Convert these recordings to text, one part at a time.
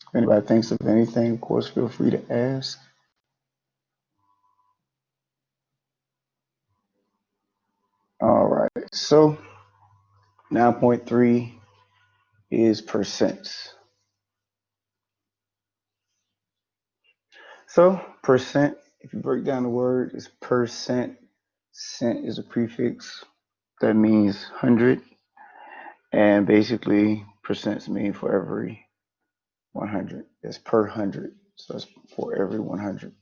If anybody thinks of anything, of course, feel free to ask. All right, so 9.3 is percents. So percent, if you break down the word, is percent. Cent is a prefix that means 100, and basically percents mean for every 100. It's per 100, so it's for every 100.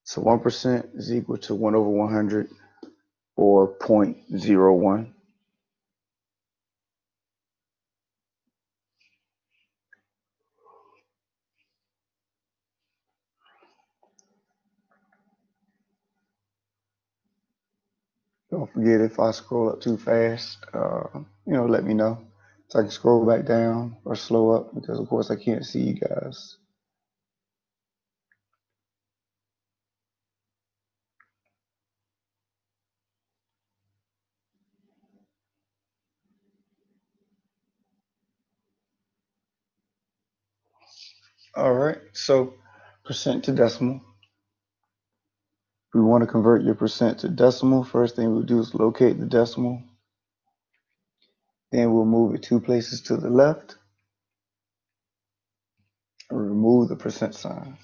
So 1% is equal to 1 over 100, or 0.01. Don't forget, if I scroll up too fast, let me know so I can scroll back down or slow up, because of course I can't see you guys. All right, so percent to decimal. If we want to convert your percent to decimal, first thing we'll do is locate the decimal. Then we'll move it 2 places to the left and remove the percent sign.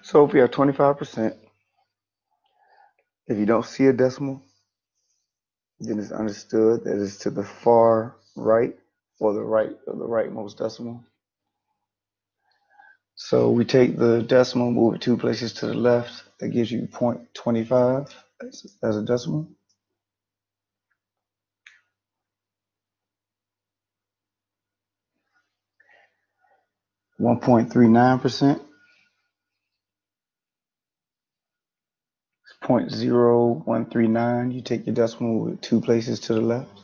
So if we have 25%, if you don't see a decimal, then it's understood that it's to the far right, or the right of the rightmost decimal. So we take the decimal, move it 2 places to the left. That gives you 0.25 as a decimal. One 1.39%. 0.0139. You take your decimal, move it 2 places to the left.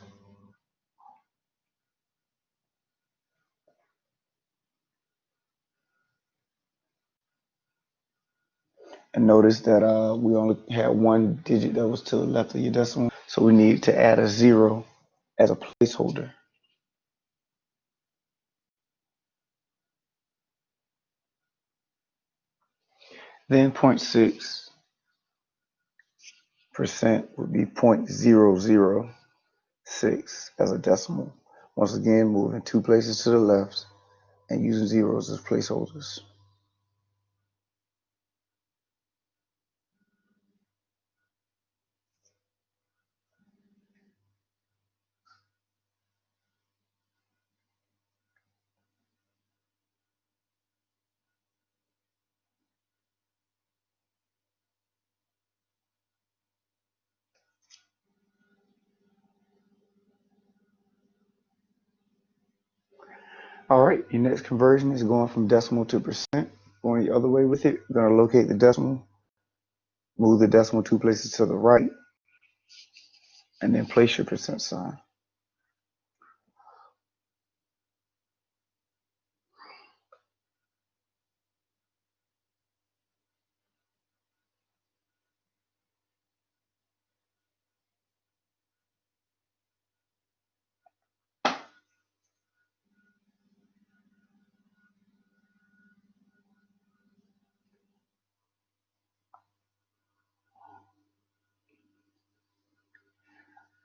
And notice that we only had one digit that was to the left of your decimal, so we need to add a 0 as a placeholder. Then 0.6% would be 0.006 as a decimal. Once again, moving 2 places to the left and using zeros as placeholders. All right, your next conversion is going from decimal to percent. Going the other way with it, we're going to locate the decimal, move the decimal 2 places to the right, and then place your percent sign.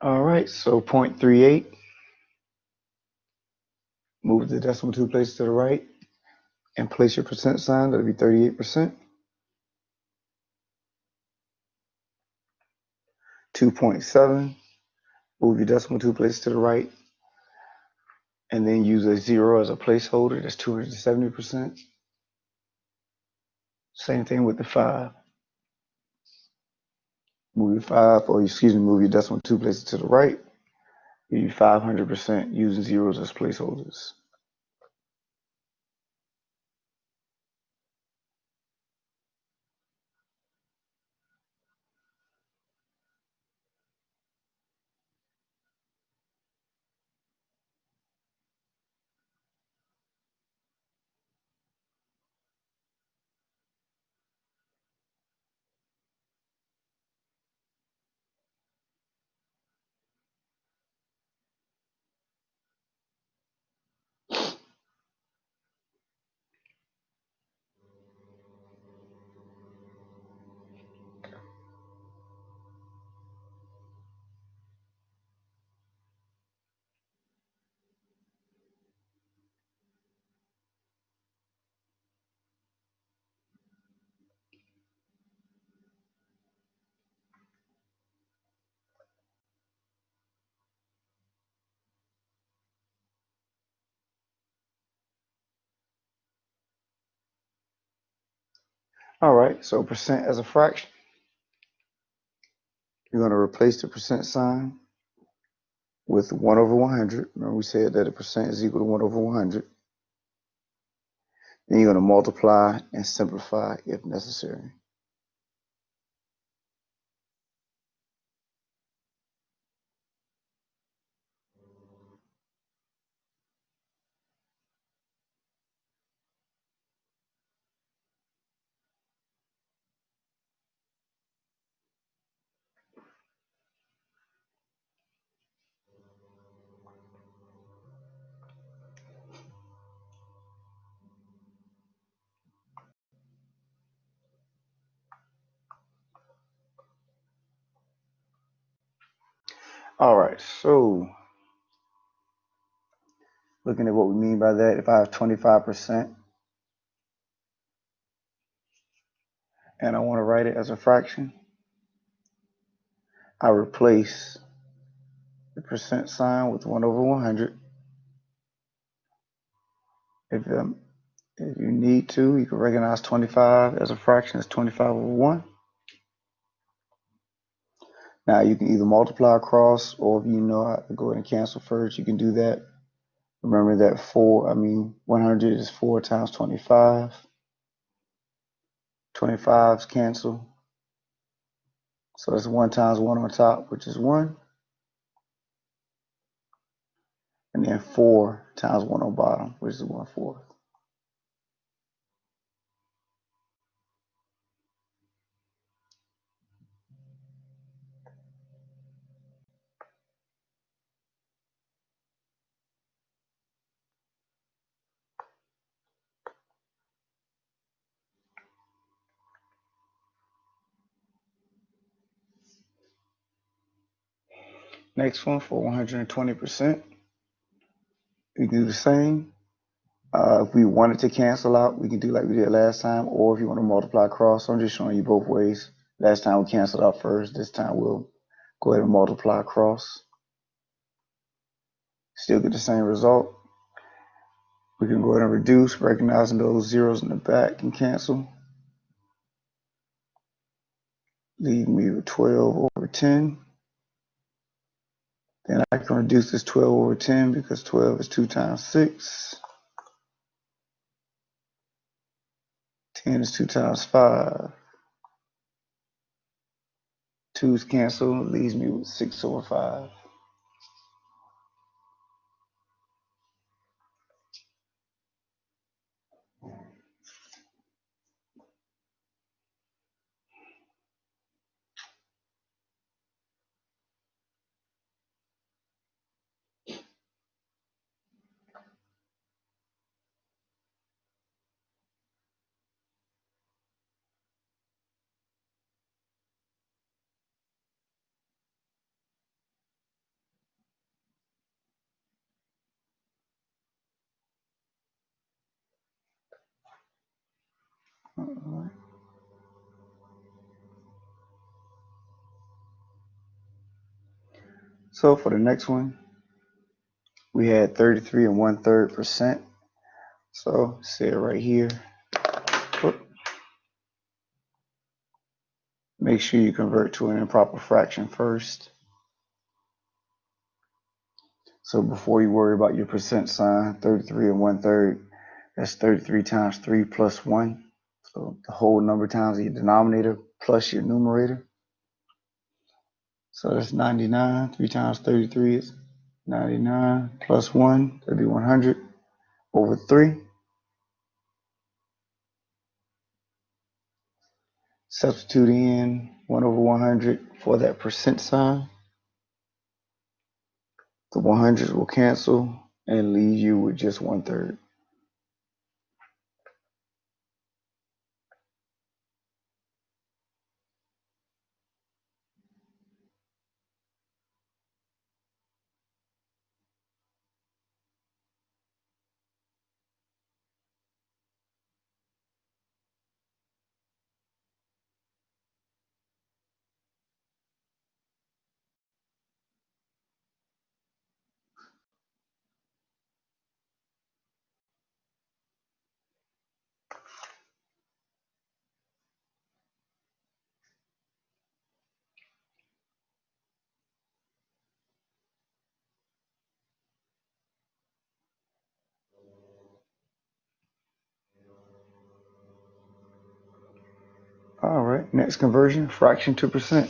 All right, so 0.38, move the decimal 2 places to the right, and place your percent sign. That'll be 38%. 2.7, move your decimal 2 places to the right, and then use a 0 as a placeholder. That's 270%. Same thing with the 5. Move your 5, or excuse me, move your decimal 2 places to the right, give you 500% using zeros as placeholders. All right, so percent as a fraction, you're going to replace the percent sign with 1 over 100. Remember we said that a percent is equal to 1 over 100. Then you're going to multiply and simplify if necessary. All right, so looking at what we mean by that, if I have 25% and I want to write it as a fraction, I replace the percent sign with 1 over 100. If you need to, you can recognize 25 as a fraction as 25 over 1. Now you can either multiply across, or if you know how to go ahead and cancel first, you can do that. Remember that 100 is 4 times 25. 25's cancel. So it's 1 times 1 on top, which is 1. And then 4 times 1 on bottom, which is 1/4. Next one, for 120%, we can do the same. If we wanted to cancel out, we can do like we did last time, or if you want to multiply across. So I'm just showing you both ways. Last time we canceled out first. This time we'll go ahead and multiply across. Still get the same result. We can go ahead and reduce, recognizing those zeros in the back and cancel. Leave me with 12 over 10. Then I can reduce this 12 over 10 because 12 is 2 times 6. 10 is 2 times 5. 2's cancel, leaves me with 6 over 5. So for the next one, we had 33 and 1/3%. So say it right here. Make sure you convert to an improper fraction first. So before you worry about your percent sign, 33 and 1/3, that's 33 times 3 plus 1. So the whole number times your denominator plus your numerator. So that's 99. 3 times 33 is 99 plus 1, that'd be 100 over 3. Substitute in 1 over 100 for that percent sign. The 100s will cancel and leave you with just 1/3. All right, next conversion, fraction to percent.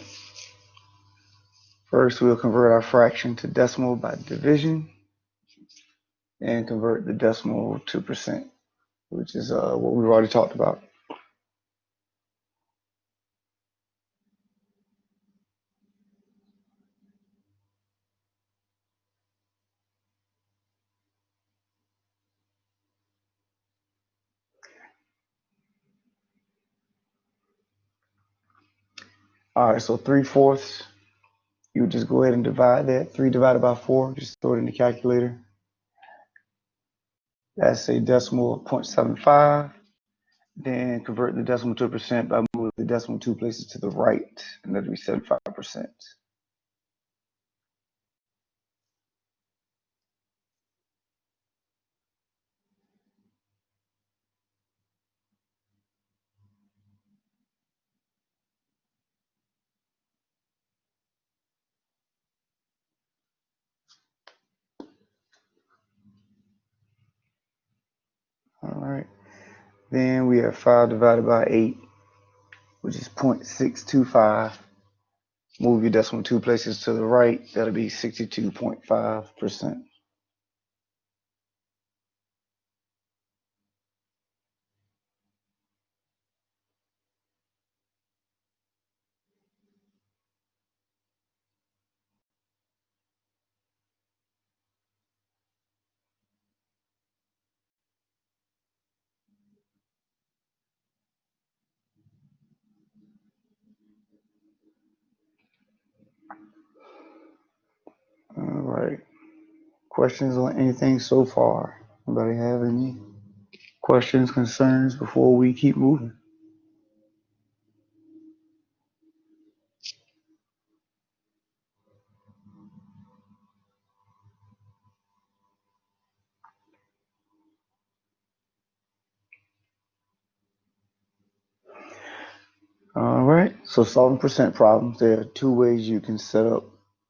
First, we'll convert our fraction to decimal by division and convert the decimal to percent, which is what we've already talked about. All right, so 3/4, you would just go ahead and divide that. 3 divided by 4, just throw it in the calculator. That's a decimal of 0.75. Then convert the decimal to a percent by moving the decimal 2 places to the right, and that'll be 75%. All right. Then we have 5 divided by 8, which is 0.625. Move your decimal 2 places to the right, that'll be 62.5%. All right. Questions on anything so far? Anybody have any questions, concerns before we keep moving? All right. So solving percent problems, there are two ways you can set up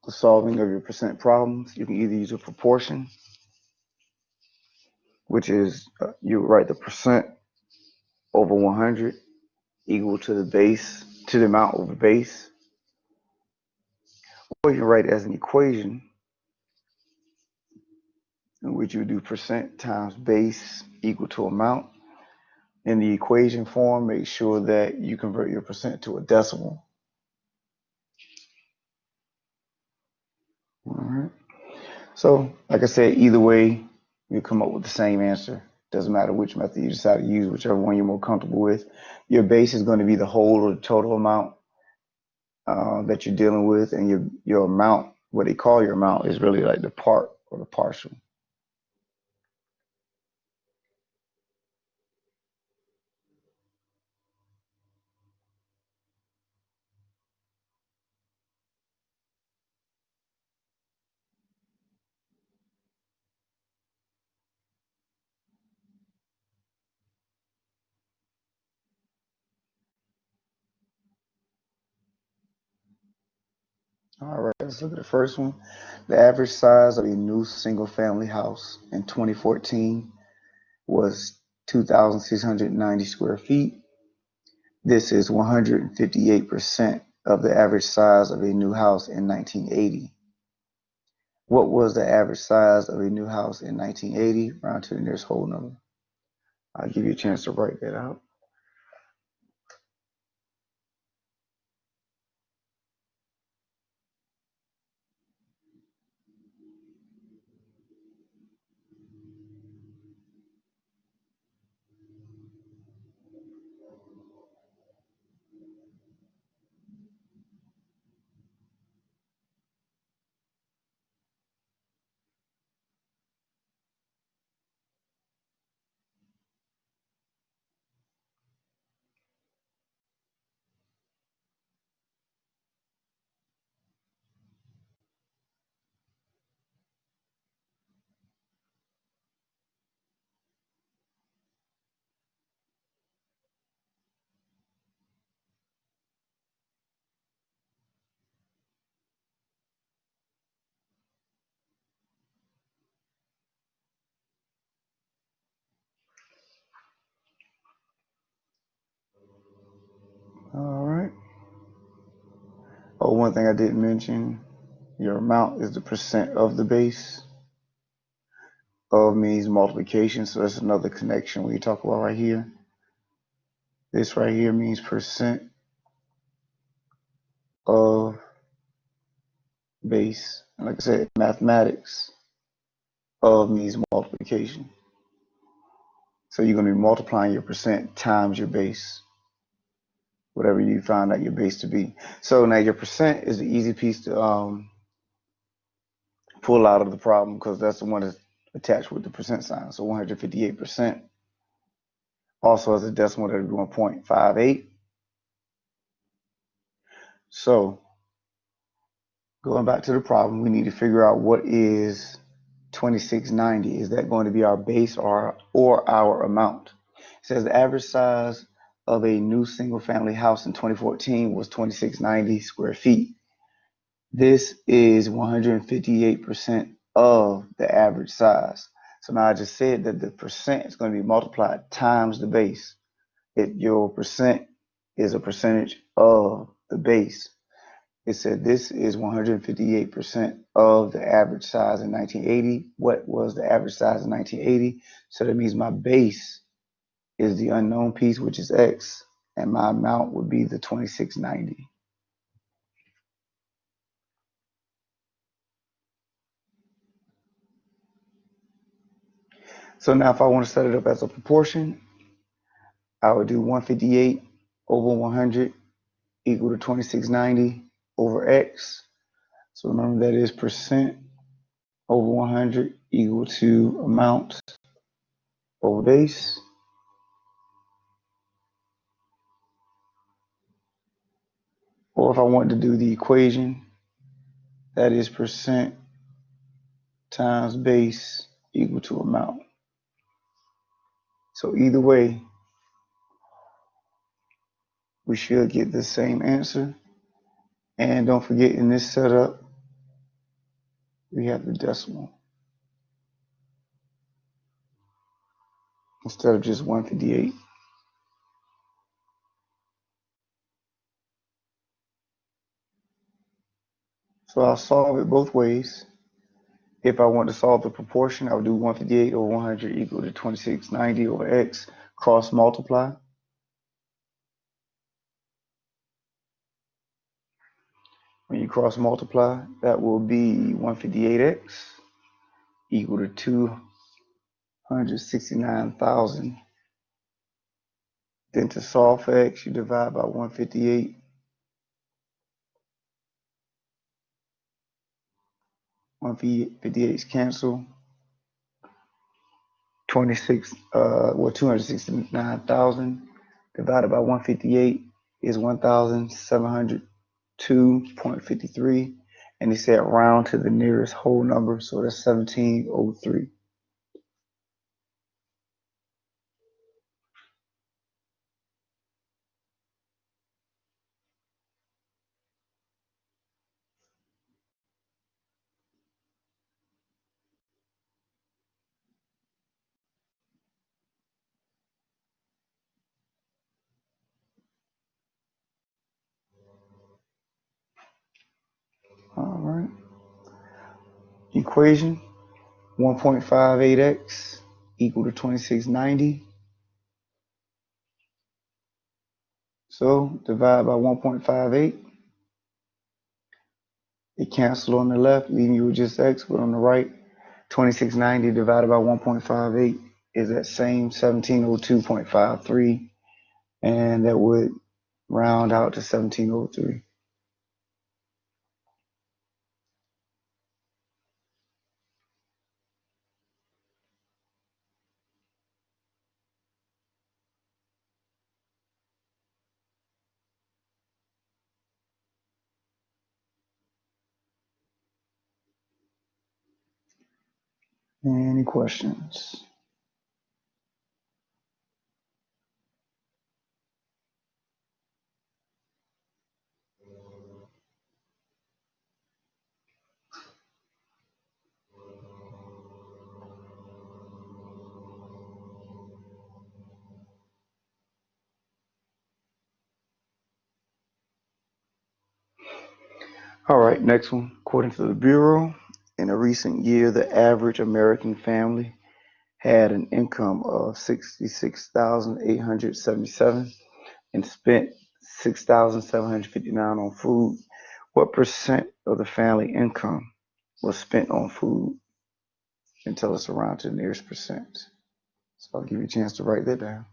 the solving of your percent problems. You can either use a proportion, which is you write the percent over 100 equal to the base, to the amount over base, or you can write it as an equation in which you do percent times base equal to amount. In the equation form, make sure that you convert your percent to a decimal. All right. So, like I said, either way, you come up with the same answer. Doesn't matter which method you decide to use, whichever one you're more comfortable with. Your base is going to be the whole or the total amount that you're dealing with, and your amount, what they call your amount, is really like the part or the partial. All right, let's look at the first one. The average size of a new single family house in 2014 was 2,690 square feet. This is 158% of the average size of a new house in 1980. What was the average size of a new house in 1980? Round to the nearest whole number. I'll give you a chance to write that out. All right. Oh, one thing I didn't mention, your amount is the percent of the base. Of means multiplication, so that's another connection when you talk about right here. This right here means percent of base. And like I said, mathematics, of means multiplication. So you're going to be multiplying your percent times your base, whatever you find out your base to be. So now your percent is the easy piece to pull out of the problem because that's the one that's attached with the percent sign. So 158% also has a decimal that would be 1.58. So going back to the problem, we need to figure out what is 2690. Is that going to be our base or our amount? It says the average size of a new single family house in 2014 was 2690 square feet. This is 158% of the average size. So now I just said that the percent is going to be multiplied times the base. Your percent is a percentage of the base. It said this is 158% of the average size in 1980. What was the average size in 1980? So that means my base is the unknown piece, which is X, and my amount would be the 2690. So now if I want to set it up as a proportion, I would do 158 over 100 equal to 2690 over X. So remember that is percent over 100 equal to amount over base. Or if I want to do the equation, that is percent times base equal to amount. So either way, we should get the same answer. And don't forget, in this setup, we have the decimal instead of just 158. So I'll solve it both ways. If I want to solve the proportion, I would do 158 over 100 equal to 2690 over X, cross multiply. When you cross multiply, that will be 158X equal to 269,000. Then to solve for X, you divide by 158. 158's cancel. 269,000 divided by 158 is 1,702.53. And he said round to the nearest whole number, so that's 1703. All right. Equation 1.58x equal to 2690. So divide by 1.58. It cancels on the left, leaving you with just x, but on the right, 2690 divided by 1.58 is that same 1702.53, and that would round out to 1703. Any questions? All right, next one. According to the Bureau, in a recent year, the average American family had an income of 66,877 and spent 6,759 on food. What percent of the family income was spent on food? And tell us around to the nearest percent. So I'll give you a chance to write that down.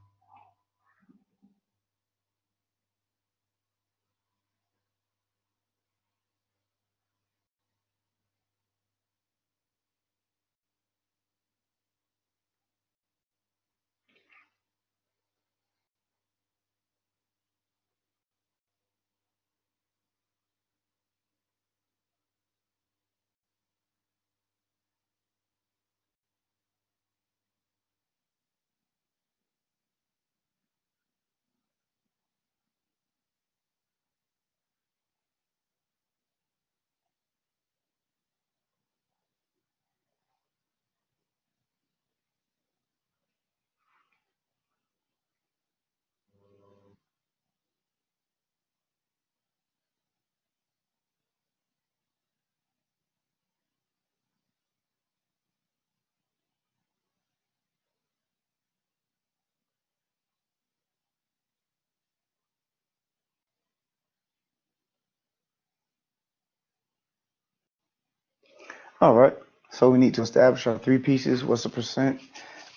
All right. So we need to establish our three pieces. What's the percent,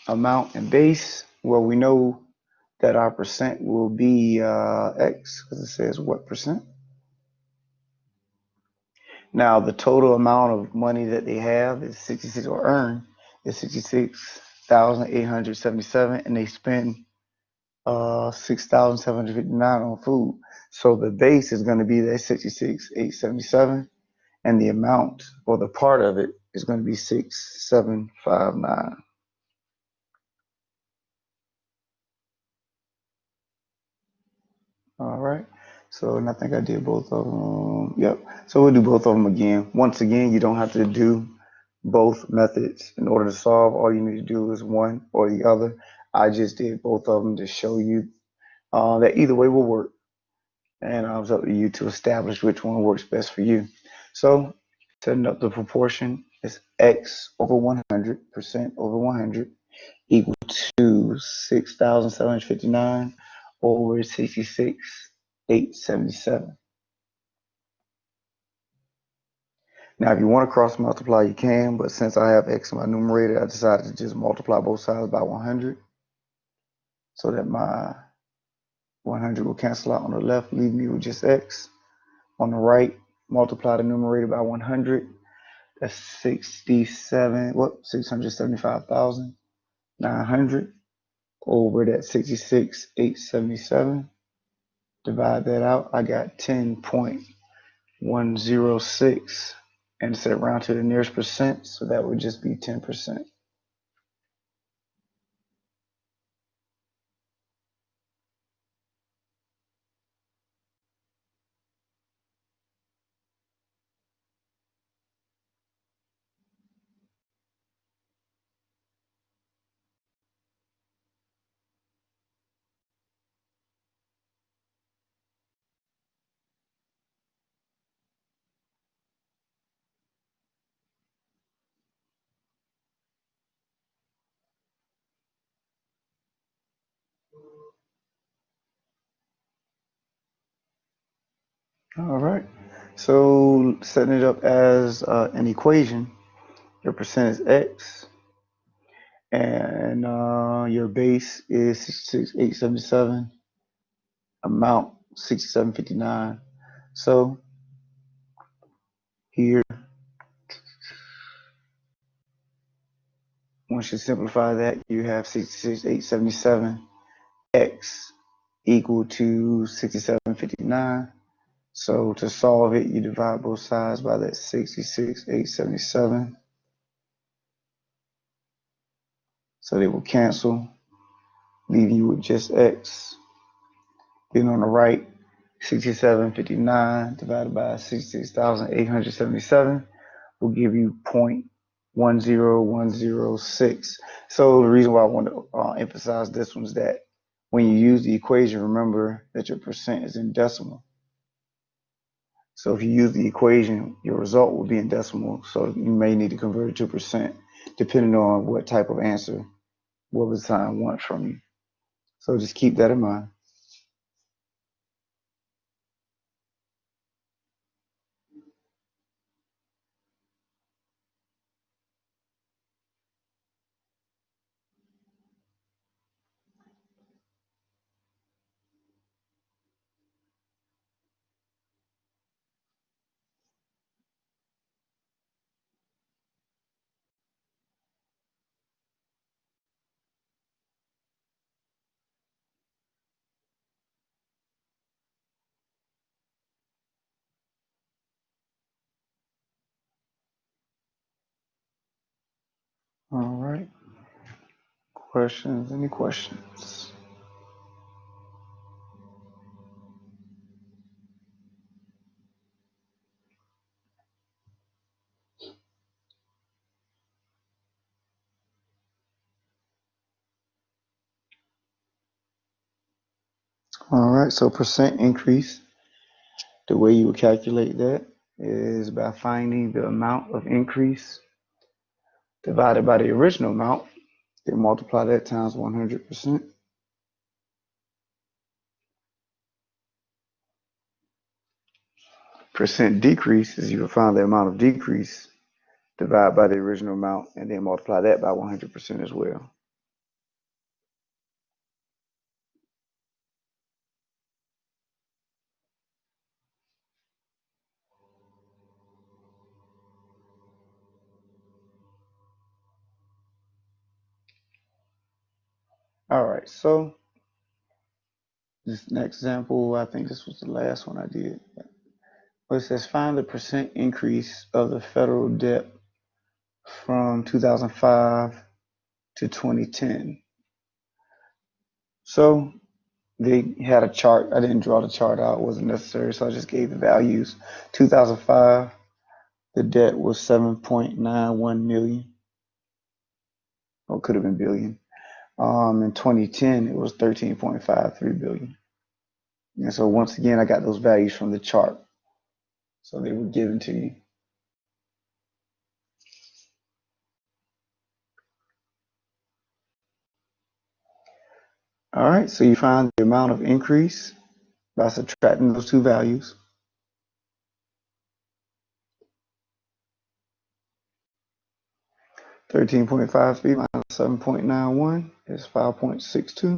amount, and base? Well, we know that our percent will be X because it says what percent. Now, the total amount of money that they have is 66, or earn is 66,877, and they spend 6,759 on food. So the base is going to be that 66,877, and the amount or the part of it is going to be 6,759. All right. So, and I think I did both of them. Yep. So we'll do both of them again. Once again, you don't have to do both methods in order to solve. All you need to do is one or the other. I just did both of them to show you that either way will work. And it's up to you to establish which one works best for you. So setting up the proportion is x over 100% over 100 equal to 6,759 over 66,877. Now, if you want to cross multiply, you can, but since I have x in my numerator, I decided to just multiply both sides by 100 so that my 100 will cancel out on the left, leave me with just x. On the right, multiply the numerator by 100. That's 675,900 over that 66,877. Divide that out. I got 10.106, and set round to the nearest percent, so that would just be 10%. All right. So setting it up as an equation, your percent is x, and your base is 66,877, amount 6759. So here, once you simplify that, you have 66,877 x equal to 6759. So to solve it, you divide both sides by that 66,877. So they will cancel, leaving you with just x. Then on the right, 6759 divided by 66,877 will give you 0.10106. So the reason why I want to emphasize this one is that when you use the equation, remember that your percent is in decimal. So if you use the equation, your result will be in decimal. So you may need to convert it to percent, depending on what type of answer Will Design wants from you. So just keep that in mind. All right. Questions? Any questions? All right. So percent increase, the way you would calculate that is by finding the amount of increase divided by the original amount, then multiply that times 100%. Percent decrease is you will find the amount of decrease, divide by the original amount, and then multiply that by 100% as well. All right, so this next example, I think this was the last one I did. But it says find the percent increase of the federal debt from 2005 to 2010. So they had a chart. I didn't draw the chart out, it wasn't necessary, so I just gave the values. 2005, the debt was 7.91 million, or it could have been billion. In 2010, it was 13.53 billion. And so once again, I got those values from the chart. So they were given to you. All right, so you find the amount of increase by subtracting those two values. $13.53 minus 7.91 is 5.62.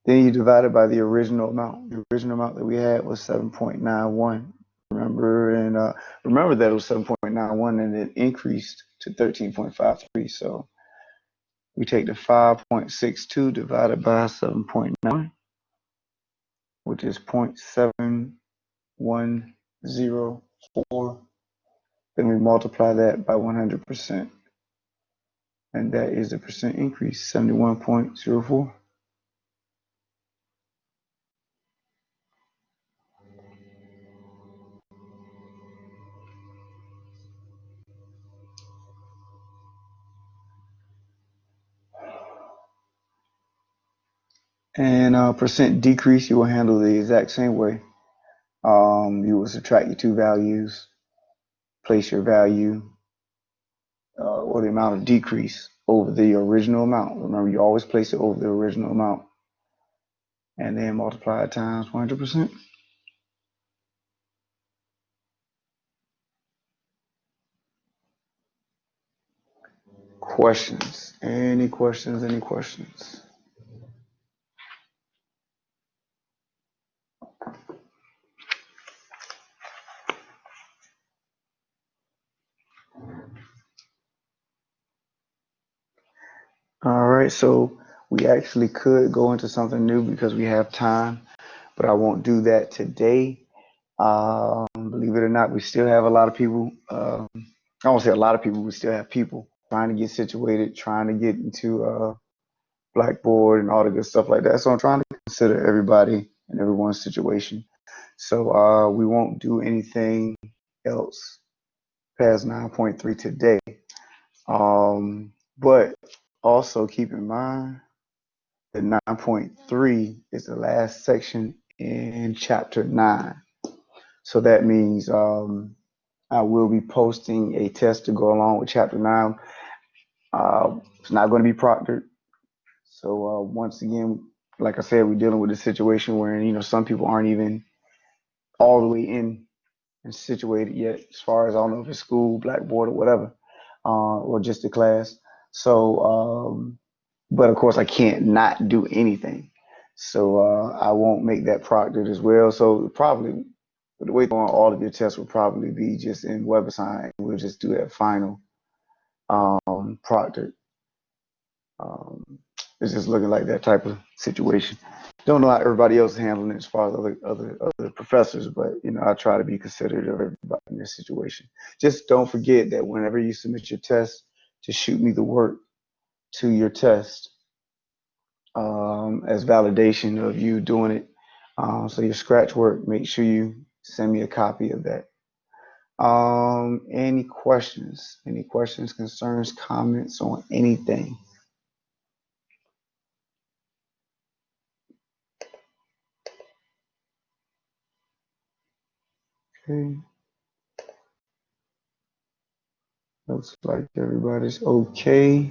Then you divide it by the original amount. The original amount that we had was 7.91. Remember that it was 7.91 and it increased to 13.53. So we take the 5.62 divided by 7.9, which is 0.7104. Then we multiply that by 100%. And that is the percent increase, 71.04. And percent decrease, you will handle the exact same way. You will subtract your two values, place your value or the amount of decrease over the original amount. Remember, you always place it over the original amount and then multiply it times 100%. Questions? Any questions? Any questions? All right, so we actually could go into something new because we have time, but I won't do that today. Believe it or not, we still have a lot of people. I won't say a lot of people. We still have people trying to get situated, trying to get into Blackboard and all the good stuff like that. So I'm trying to consider everybody and everyone's situation. So we won't do anything else past 9.3 today. But also keep in mind that 9.3 is the last section in chapter 9. So that means I will be posting a test to go along with chapter 9. It's not going to be proctored. So once again, like I said, we're dealing with a situation where some people aren't even all the way in and situated yet, as far as I don't know if it's school, Blackboard, or whatever, or just the class. So, but of course, I can't not do anything. So I won't make that proctored as well. So probably the way on all of your tests will probably be just in WebAssign. We'll just do that final proctored. Um, it's just looking like that type of situation. Don't know how everybody else is handling it as far as other professors, but I try to be considerate of everybody in this situation. Just don't forget that whenever you submit your test, to shoot me the work to your test as validation of you doing it. So your scratch work, make sure you send me a copy of that. Any questions? Any questions, concerns, comments on anything? Okay. Looks like everybody's okay.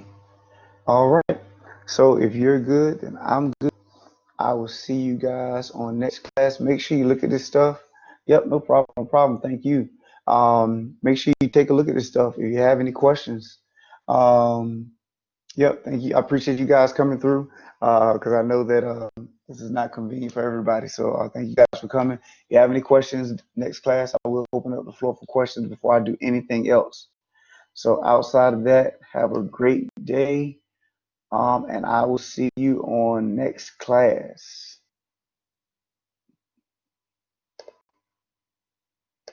All right. So if you're good, then I'm good. I will see you guys on next class. Make sure you look at this stuff. Yep, no problem. No problem. Thank you. Make sure you take a look at this stuff. If you have any questions, um, yep, thank you. I appreciate you guys coming through because I know that this is not convenient for everybody. So thank you guys for coming. If you have any questions, next class, I will open up the floor for questions before I do anything else. So outside of that, have a great day. And I will see you on next class.